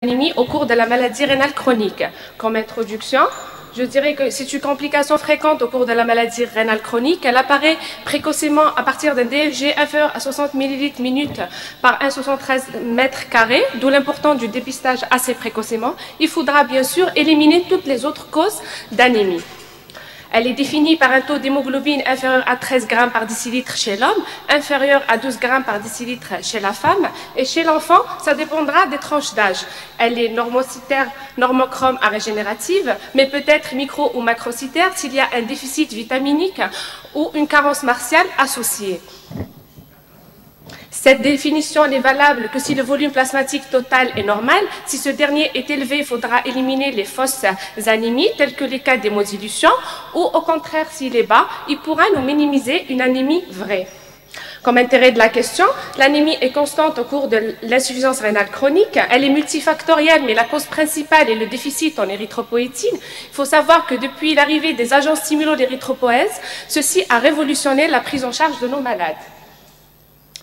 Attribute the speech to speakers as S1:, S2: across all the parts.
S1: Anémie au cours de la maladie rénale chronique. Comme introduction, je dirais que c'est une complication fréquente au cours de la maladie rénale chronique. Elle apparaît précocement à partir d'un DFG inférieur à 60 ml minute par 1,73 m², d'où l'importance du dépistage assez précocement. Il faudra bien sûr éliminer toutes les autres causes d'anémie. Elle est définie par un taux d'hémoglobine inférieur à 13 g par décilitre chez l'homme, inférieur à 12 g par décilitre chez la femme. Et chez l'enfant, ça dépendra des tranches d'âge. Elle est normocytaire, normochrome à régénérative, mais peut être micro ou macrocytaire s'il y a un déficit vitaminique ou une carence martiale associée. Cette définition n'est valable que si le volume plasmatique total est normal. Si ce dernier est élevé, il faudra éliminer les fausses anémies, telles que les cas d'hémodilution, ou au contraire, s'il est bas, il pourra nous minimiser une anémie vraie. Comme intérêt de la question, l'anémie est constante au cours de l'insuffisance rénale chronique. Elle est multifactorielle, mais la cause principale est le déficit en érythropoïétine. Il faut savoir que depuis l'arrivée des agents stimulants d'érythropoïèse, ceci a révolutionné la prise en charge de nos malades.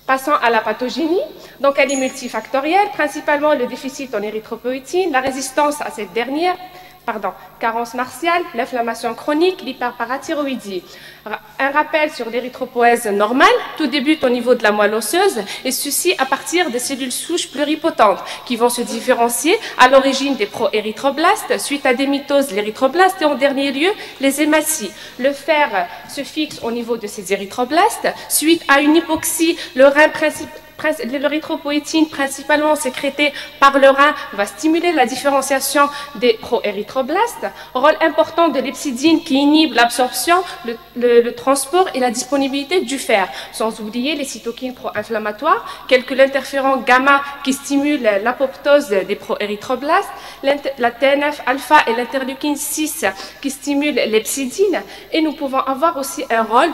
S1: Passons à la pathogénie, donc elle est multifactorielle, principalement le déficit en érythropoïétine, la résistance à cette dernière, carence martiale, l'inflammation chronique, l'hyperparathyroïdie. Un rappel sur l'érythropoïèse normale, tout débute au niveau de la moelle osseuse et ceci à partir des cellules souches pluripotentes qui vont se différencier à l'origine des proérythroblastes, suite à des mitoses l'érythroblaste et en dernier lieu les hématies. Le fer se fixe au niveau de ces érythroblastes, suite à une hypoxie, l'érythropoïétine, principalement sécrétée par le rein, va stimuler la différenciation des proérythroblastes. Rôle important de l'hepcidine qui inhibe l'absorption, le transport et la disponibilité du fer. Sans oublier les cytokines pro-inflammatoires, telles que l'interféron gamma qui stimule l'apoptose des proérythroblastes, la TNF-alpha et l'interleukine 6 qui stimulent l'hepcidine. Et nous pouvons avoir aussi un rôle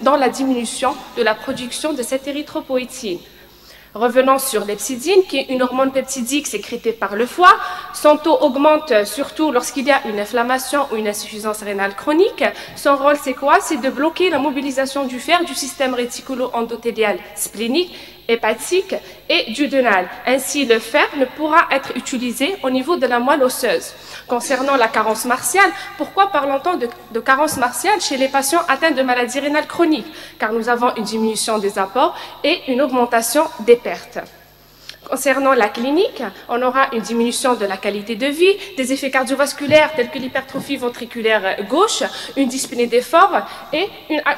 S1: dans la diminution de la production de cette érythropoïétine. Revenons sur l'hepcidine, qui est une hormone peptidique sécrétée par le foie. Son taux augmente surtout lorsqu'il y a une inflammation ou une insuffisance rénale chronique. Son rôle, c'est quoi? C'est de bloquer la mobilisation du fer du système réticulo-endothélial splénique, hépatique et duodénal. Ainsi, le fer ne pourra être utilisé au niveau de la moelle osseuse. Concernant la carence martiale, pourquoi parlons-on de carence martiale chez les patients atteints de maladies rénales chroniques? Car nous avons une diminution des apports et une augmentation des pertes. Concernant la clinique, on aura une diminution de la qualité de vie, des effets cardiovasculaires tels que l'hypertrophie ventriculaire gauche, une dyspnée d'effort et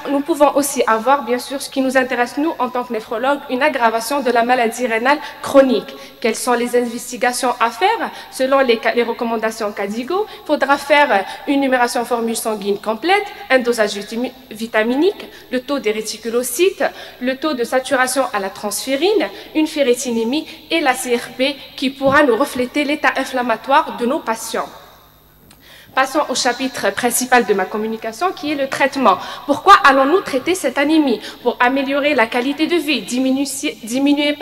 S1: nous pouvons aussi avoir, bien sûr, ce qui nous intéresse nous en tant que néphrologues, une aggravation de la maladie rénale chronique. Quelles sont les investigations à faire? Selon les recommandations CADIGO, il faudra faire une numération formule sanguine complète, un dosage vitaminique, le taux des réticulocytes, le taux de saturation à la transférine, une ferritinémie et la CRP qui pourra nous refléter l'état inflammatoire de nos patients. Passons au chapitre principal de ma communication qui est le traitement. Pourquoi allons-nous traiter cette anémie? Pour améliorer la qualité de vie, diminuer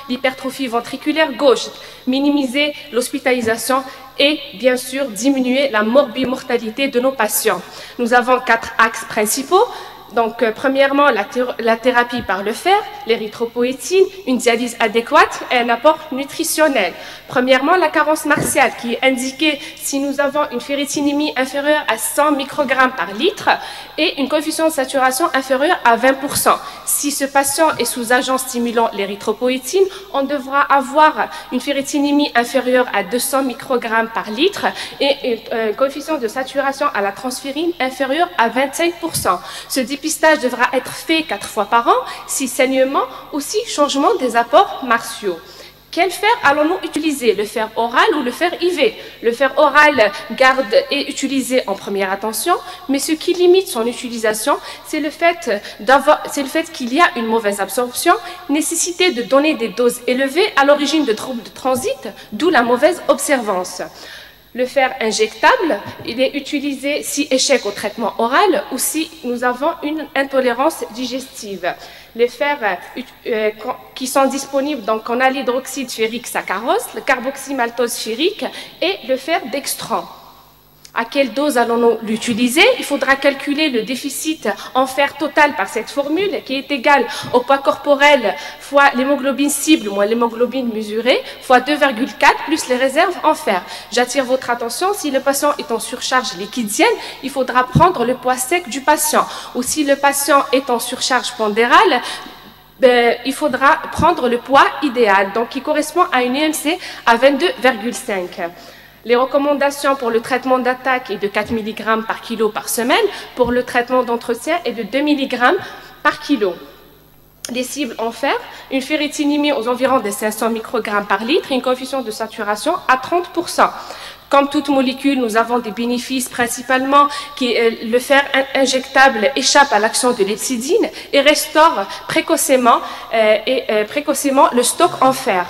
S1: l'hypertrophie ventriculaire gauche, minimiser l'hospitalisation et bien sûr diminuer la morbimortalité de nos patients. Nous avons 4 axes principaux. Donc, premièrement, la thérapie par le fer, l'érythropoïétine, une dialyse adéquate et un apport nutritionnel. Premièrement, la carence martiale qui est indiquée si nous avons une ferritinémie inférieure à 100 microgrammes par litre et une coefficient de saturation inférieure à 20%. Si ce patient est sous agent stimulant l'érythropoïétine, on devra avoir une ferritinémie inférieure à 200 microgrammes par litre et un coefficient de saturation à la transférine inférieur à 25%. Ce dépistage devra être fait 4 fois par an, si saignement ou si changement des apports martiaux. Quel fer allons-nous utiliser? Le fer oral ou le fer IV? Le fer oral est utilisé en première attention, mais ce qui limite son utilisation, c'est le fait qu'il y a une mauvaise absorption, nécessité de donner des doses élevées à l'origine de troubles de transit, d'où la mauvaise observance. Le fer injectable, il est utilisé si échec au traitement oral ou si nous avons une intolérance digestive. Les fers qui sont disponibles, donc on a l'hydroxyde ferrique saccharose, le carboxymaltose ferrique et le fer dextran. À quelle dose allons-nous l'utiliser? Il faudra calculer le déficit en fer total par cette formule qui est égale au poids corporel fois l'hémoglobine cible moins l'hémoglobine mesurée fois 2,4 plus les réserves en fer. J'attire votre attention, si le patient est en surcharge liquidienne, il faudra prendre le poids sec du patient. Ou si le patient est en surcharge pondérale, il faudra prendre le poids idéal, donc qui correspond à une IMC à 22,5. Les recommandations pour le traitement d'attaque est de 4 mg par kilo par semaine. Pour le traitement d'entretien est de 2 mg par kilo. Les cibles en fer, une ferritinémie aux environs de 500 microgrammes par litre et une coefficient de saturation à 30%. Comme toute molécule, nous avons des bénéfices principalement qui le fer injectable échappe à l'action de l'hepcidine et restaure précocement le stock en fer.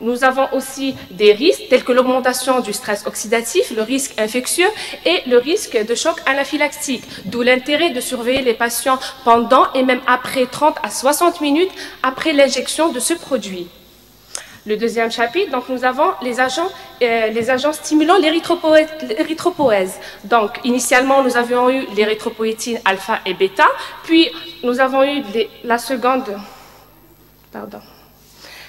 S1: Nous avons aussi des risques tels que l'augmentation du stress oxydatif, le risque infectieux et le risque de choc anaphylactique, d'où l'intérêt de surveiller les patients pendant et même après 30 à 60 minutes après l'injection de ce produit. Le deuxième chapitre, donc nous avons les agents stimulant l'érythropoèse. Donc initialement nous avions eu l'érythropoïétine alpha et bêta, puis nous avons eu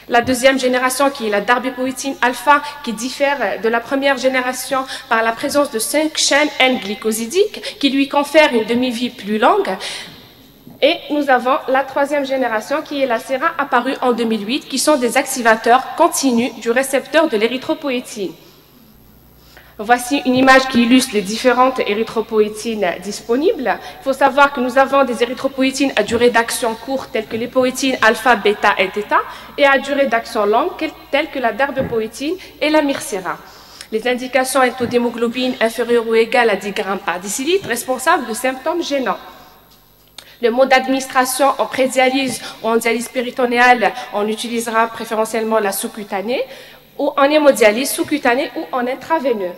S1: la deuxième génération qui est la darbépoïétine alpha qui diffère de la première génération par la présence de 5 chaînes N-glycosidiques qui lui confèrent une demi-vie plus longue. Et nous avons la troisième génération qui est la séra apparue en 2008 qui sont des activateurs continus du récepteur de l'érythropoïétine. Voici une image qui illustre les différentes érythropoïétines disponibles. Il faut savoir que nous avons des érythropoïétines à durée d'action courte telles que les poïétines alpha, bêta et θ et à durée d'action longue telles que la darbepoïétine et la Mircera. Les indications un taux d'hémoglobine inférieur ou égal à 10 grammes par décilitre responsables de symptômes gênants. Le mode d'administration en prédialyse ou en dialyse péritonéale, on utilisera préférentiellement la sous-cutanée ou en hémodialyse sous-cutanée ou en intraveineux.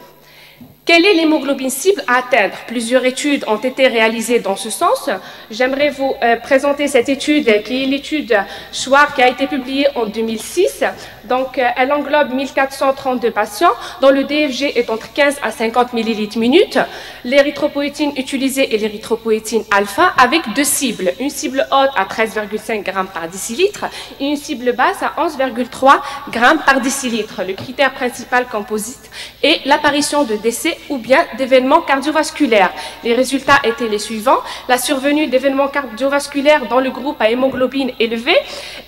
S1: Quelle est l'hémoglobine cible à atteindre? Plusieurs études ont été réalisées dans ce sens. J'aimerais vous présenter cette étude qui est l'étude Schwartz qui a été publiée en 2006. Donc, elle englobe 1432 patients dont le DFG est entre 15 à 50 millilitres minute. L'érythropoïétine utilisée est l'érythropoïétine alpha avec deux cibles. Une cible haute à 13,5 g par décilitre et une cible basse à 11,3 g par décilitre. Le critère principal composite est l'apparition de décès ou bien d'événements cardiovasculaires. Les résultats étaient les suivants. La survenue d'événements cardiovasculaires dans le groupe à hémoglobine élevée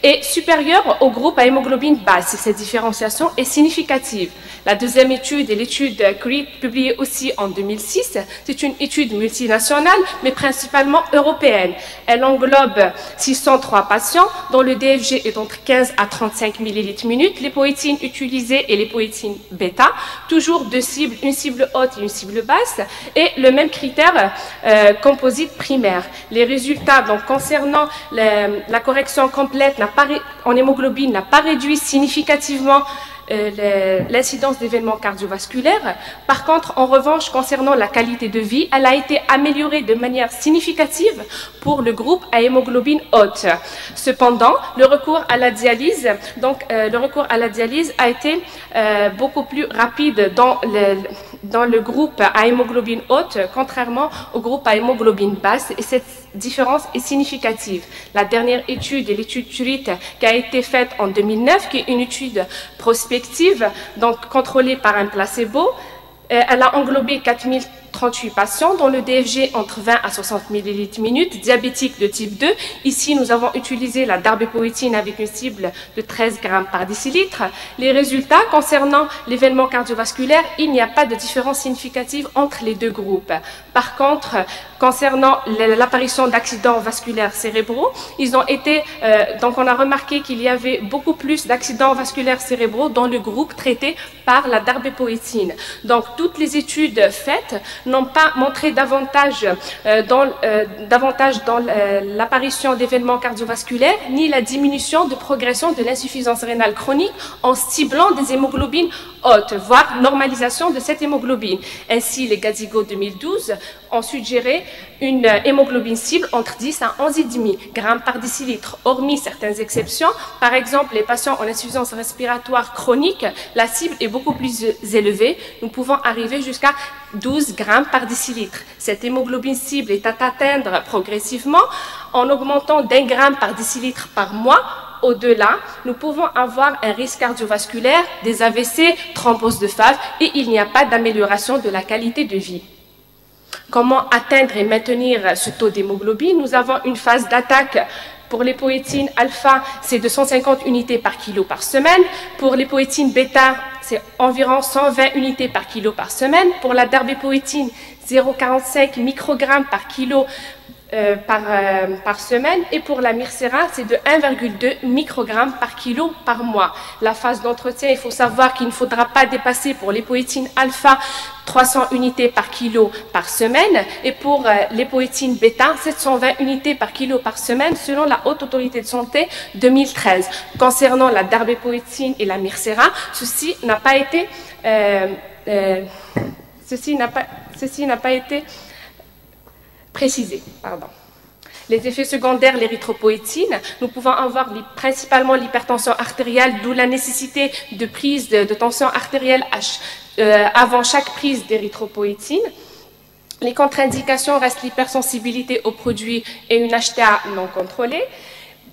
S1: est supérieure au groupe à hémoglobine basse. Cette différenciation est significative. La deuxième étude est l'étude CREED, publiée aussi en 2006. C'est une étude multinationale, mais principalement européenne. Elle englobe 603 patients dont le DFG est entre 15 à 35 millilitres minute. Les poïétines utilisées et les poïétines bêta, toujours deux cibles, une cible haute et une cible basse, et le même critère composite primaire. Les résultats donc, concernant la correction complète en hémoglobine n'a pas réduit significativement l'incidence d'événements cardiovasculaires. Par contre, en revanche, concernant la qualité de vie, elle a été améliorée de manière significative pour le groupe à hémoglobine haute. Cependant, le recours à la dialyse, a été beaucoup plus rapide dans le groupe à hémoglobine haute, contrairement au groupe à hémoglobine basse, et cette différence est significative. La dernière étude est l'étude TURIT qui a été faite en 2009, qui est une étude prospective, donc contrôlée par un placebo. Elle a englobé 4038 patients dont le DFG entre 20 à 60 millilitres minute, diabétiques de type 2. Ici, nous avons utilisé la darbépoïétine avec une cible de 13 grammes par décilitre. Les résultats concernant l'événement cardiovasculaire, il n'y a pas de différence significative entre les deux groupes. Par contre, concernant l'apparition d'accidents vasculaires cérébraux, donc on a remarqué qu'il y avait beaucoup plus d'accidents vasculaires cérébraux dans le groupe traité par la darbépoïétine. Donc, toutes les études faites n'ont pas montré davantage dans l'apparition d'événements cardiovasculaires ni la diminution de progression de l'insuffisance rénale chronique en ciblant des hémoglobines hautes, voire normalisation de cette hémoglobine. Ainsi, les Gazigo 2012 ont suggéré une hémoglobine cible entre 10 à 11,5 grammes par décilitre, hormis certaines exceptions. Par exemple, les patients en insuffisance respiratoire chronique, la cible est beaucoup plus élevée. Nous pouvons arriver jusqu'à 12 grammes par décilitre. Cette hémoglobine cible est à atteindre progressivement en augmentant d'1 gramme par décilitre par mois. Au-delà, nous pouvons avoir un risque cardiovasculaire, des AVC, thrombose de Fave et il n'y a pas d'amélioration de la qualité de vie. Comment atteindre et maintenir ce taux d'hémoglobine? Nous avons une phase d'attaque. Pour l'époétine alpha, c'est de 150 unités par kilo par semaine. Pour l'époétine bêta, c'est environ 120 unités par kilo par semaine. Pour la darbépoétine, 0,45 microgrammes par kilo par semaine, et pour la Mircera, c'est de 1,2 microgrammes par kilo par mois. La phase d'entretien, il faut savoir qu'il ne faudra pas dépasser pour l'époétine alpha 300 unités par kilo par semaine, et pour l'époétine bêta, 720 unités par kilo par semaine, selon la Haute Autorité de Santé 2013. Concernant la darbépoétine et la Mircera, ceci n'a pas été précisé. Les effets secondaires, l'érythropoïétine, nous pouvons avoir principalement l'hypertension artérielle, d'où la nécessité de prise de tension artérielle avant chaque prise d'érythropoïétine. Les contre-indications restent l'hypersensibilité aux produits et une HTA non contrôlée.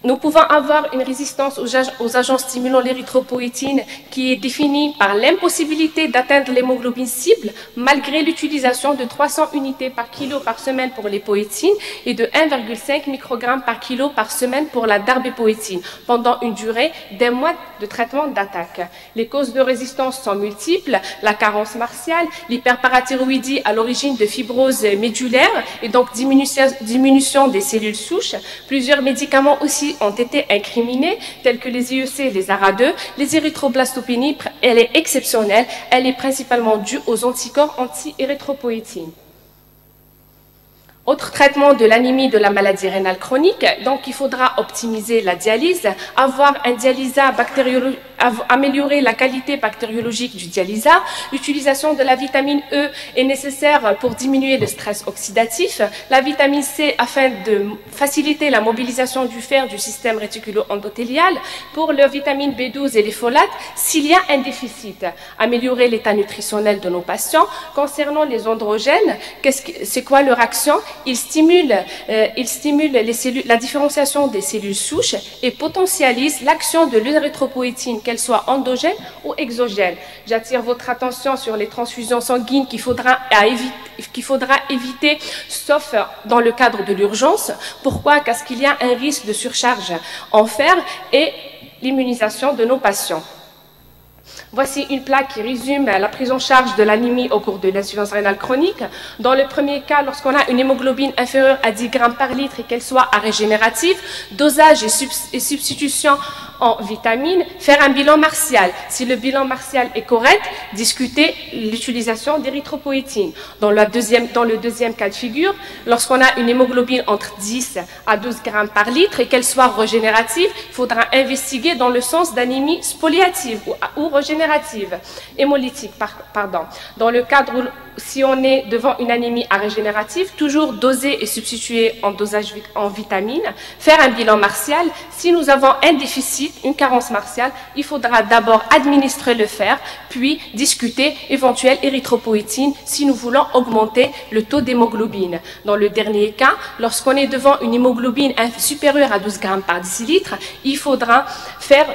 S1: Nous pouvons avoir une résistance aux agents stimulant l'érythropoïétine qui est définie par l'impossibilité d'atteindre l'hémoglobine cible malgré l'utilisation de 300 unités par kilo par semaine pour l'époétine et de 1,5 microgrammes par kilo par semaine pour la darbépoétine pendant une durée d'1 mois de traitement d'attaque. Les causes de résistance sont multiples, la carence martiale, l'hyperparathyroïdie à l'origine de fibrose médulaire et donc diminution des cellules souches. Plusieurs médicaments aussi ont été incriminés, tels que les IEC et les ARA2. Les érythroblastopénies, elle est exceptionnelle. Elle est principalement due aux anticorps anti-érythropoïétine. Autre traitement de l'anémie de la maladie rénale chronique, donc il faudra optimiser la dialyse, avoir un dialysat bactériologique, améliorer la qualité bactériologique du dialysat. L'utilisation de la vitamine E est nécessaire pour diminuer le stress oxydatif. La vitamine C afin de faciliter la mobilisation du fer du système réticulo-endothélial. Pour la vitamine B12 et les folates, s'il y a un déficit, améliorer l'état nutritionnel de nos patients. Concernant les androgènes, c'est quoi leur action? Ils stimulent la différenciation des cellules souches et potentialisent l'action de l'érythropoïétine, qu'elle soit endogène ou exogène. J'attire votre attention sur les transfusions sanguines qu'il faudra éviter, sauf dans le cadre de l'urgence. Pourquoi? Parce qu'il y a un risque de surcharge en fer et l'immunisation de nos patients. Voici une plaque qui résume la prise en charge de l'anémie au cours de l'insuffisance rénale chronique. Dans le premier cas, lorsqu'on a une hémoglobine inférieure à 10 grammes par litre et qu'elle soit à régénérative, dosage et substitution en vitamines, faire un bilan martial. Si le bilan martial est correct, discuter l'utilisation d'érythropoïétine. Dans le deuxième cas de figure, lorsqu'on a une hémoglobine entre 10 à 12 grammes par litre et qu'elle soit régénérative, il faudra investiguer dans le sens d'anémie spoliative ou régénérative, hémolytique, pardon. Dans le cadre où, si on est devant une anémie à régénérative, toujours doser et substituer en dosage en vitamines, faire un bilan martial. Si nous avons un déficit, une carence martiale, il faudra d'abord administrer le fer, puis discuter éventuelle érythropoïétine si nous voulons augmenter le taux d'hémoglobine. Dans le dernier cas, lorsqu'on est devant une hémoglobine supérieure à 12 grammes par décilitre, il faudra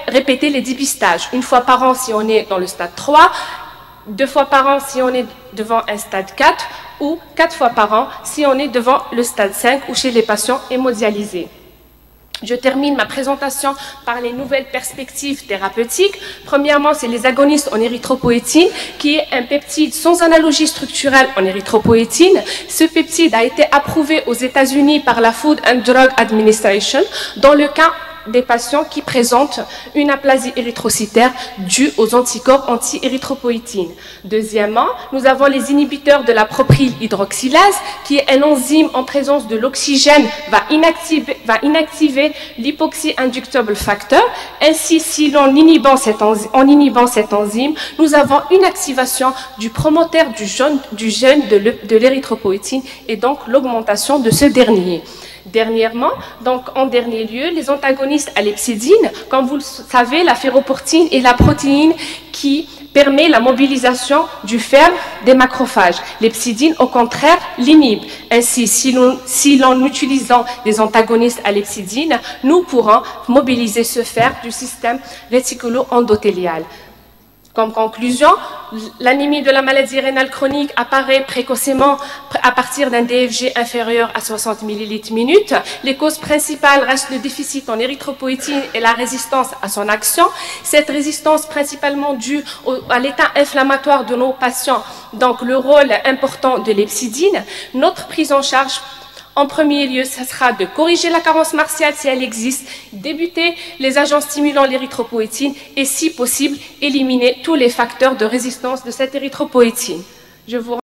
S1: répéter les dépistages. Une fois par an si on est dans le stade 3, 2 fois par an si on est devant un stade 4 ou 4 fois par an si on est devant le stade 5 ou chez les patients hémodialysés. Je termine ma présentation par les nouvelles perspectives thérapeutiques. Premièrement, c'est les agonistes en érythropoïétine, qui est un peptide sans analogie structurelle en érythropoïétine. Ce peptide a été approuvé aux États-Unis par la Food and Drug Administration dans le cas des patients qui présentent une aplasie érythrocytaire due aux anticorps anti-érythropoïétine. Deuxièmement, nous avons les inhibiteurs de la propylhydroxylase, qui est un enzyme en présence de l'oxygène, va inactiver l'hypoxie inductable factor. Ainsi, si en inhibant cette enzyme, nous avons une activation du promoteur du gène de l'érythropoïétine et donc l'augmentation de ce dernier. Dernièrement, donc en dernier lieu, les antagonistes à l'hepcidine, comme vous le savez, la ferroportine est la protéine qui permet la mobilisation du fer des macrophages. L'hepcidine, au contraire, l'inhibe. Ainsi, si l'on utilisant des antagonistes à l'hepcidine, nous pourrons mobiliser ce fer du système réticulo-endothélial. Comme conclusion, l'anémie de la maladie rénale chronique apparaît précocement à partir d'un DFG inférieur à 60 ml/min. Les causes principales restent le déficit en érythropoïétine et la résistance à son action. Cette résistance principalement due à l'état inflammatoire de nos patients, donc le rôle important de l'hepcidine. Notre prise en charge, en premier lieu, ce sera de corriger la carence martiale si elle existe, débuter les agents stimulant l'érythropoïétine et, si possible, éliminer tous les facteurs de résistance de cette érythropoïétine. Je vous